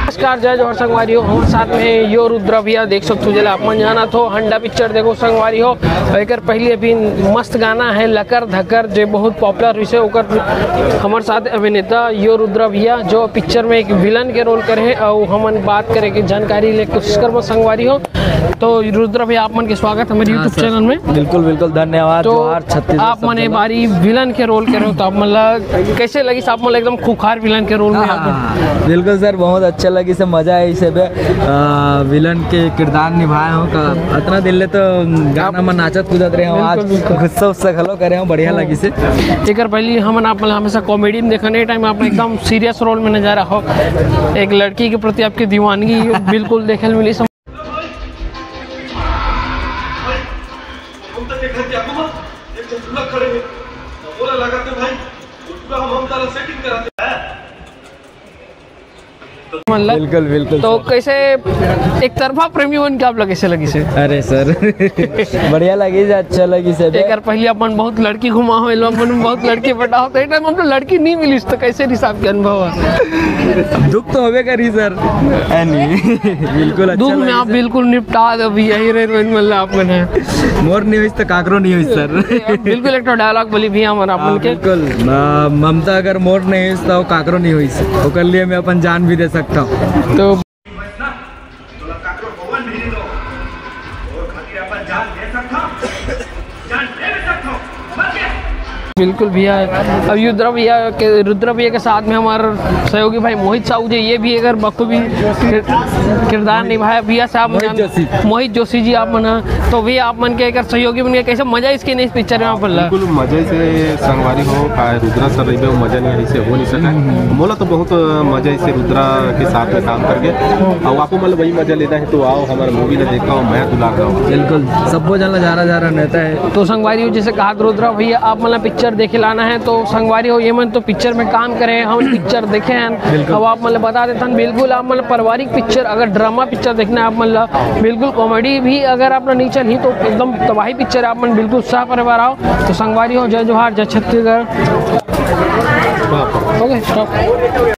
नमस्कार, जय जोहर संगवारी हो। हमारे साथ में यो रुद्र भैया देख सकते हो। जला अपन जाना तो हंडा पिक्चर देखो संगवारी हो। एक पहले अभी मस्त गाना है लकर धकर जो बहुत पॉपुलर विषय होकर हमारे साथ अभिनेता यो रुद्र भैया जो पिक्चर में एक विलन के रोल करे और हम बात करें कि जानकारी ले कोशिश कर संगवारी हो। तो रुद्र भैया आप मन के स्वागत हमारे यूट्यूब चैनल में। बिल्कुल बिल्कुल धन्यवाद। तो आप मने बारी विलन के रोल करे हो तो आप मतलब कैसे लगी? आप मतलब एकदम खुखार विलन के रोल में। बिल्कुल सर, बहुत अच्छा लगी से मजा है इसे विलन के किरदार निभाए हो। इतना दिल ले तो गाना में नाचत कूदत रहे हो, आज गुस्सा उस्सा खलो करे हो, बढ़िया लगी से। एक पहले हम आप हमेशा कॉमेडी में देखने टाइम आप एकदम सीरियस रोल में नजर हो, एक लड़की के प्रति आपकी दीवानगी बिल्कुल देखने मिली। बिल्कुल बिल्कुल। तो कैसे एक तरफा प्रेमी बन के आप लोग कैसे लगी से? अरे सर बढ़िया लगी से, अच्छा लगी से। एक पहले अपन बहुत लड़की घुमा हो, अपन बहुत लड़की बटा हो, तो टाइम हम लड़की नहीं मिली तो कैसे हिसाब के अनुभव है? दुख तो होवे करी सर। नहीं बिल्कुल अच्छा दुख में आप बिल्कुल निपटा दो भी यही रहे मतलब आप मैंने मोर नहीं हुई तो काकरो नहीं हुई सर। बिल्कुल एक डायलॉग बोली भी हमारा अपन के। बिल्कुल, ममता अगर मोर नहीं हुई तो काकरो नहीं हुई, ओकर लिए मैं अपन जान भी दे सकता हूँ। तो बिल्कुल भैया। अब रुद्र भैया के साथ में हमारे सहयोगी भाई मोहित साहू जी, ये भी अगर बखूबी किरदार निभाया भैया साहब मोहित जोशी जी आप मना। तो भी आप मन के एक सहयोगी बन गए, कैसे मजा इसके नहीं इस पिक्चर में आप? बिल्कुल मजे से संगवारी हो रुद्रा सर रही हो, मजा नहीं ऐसे हो नहीं सका। बोला तो बहुत मजा इसे रुद्रा के साथ में काम करके, और आपको मतलब वही मजा लेना है तो आओ हमारा मूवी ना देखा हो, मैं दुला रहा हूँ। बिल्कुल सबको जाना जा रहा रहता है। तो संगवारी हो जैसे कहा रुद्रा भैया आप मतलब पिक्चर देखे लाना है तो संगवारी हो ये मन तो पिक्चर में काम करे, हम पिक्चर देखे हैं। अब आप मतलब बता देते हैं बिल्कुल आप मतलब पारिवारिक पिक्चर, अगर ड्रामा पिक्चर देखना है आप मतलब बिल्कुल कॉमेडी भी अगर आप नहीं चल ही तो एकदम तबाही पिक्चर आप मन बिल्कुल सह परिवार आओ। तो संगवारी हो जय जोहार, जय छत्तीसगढ़। Okay stop.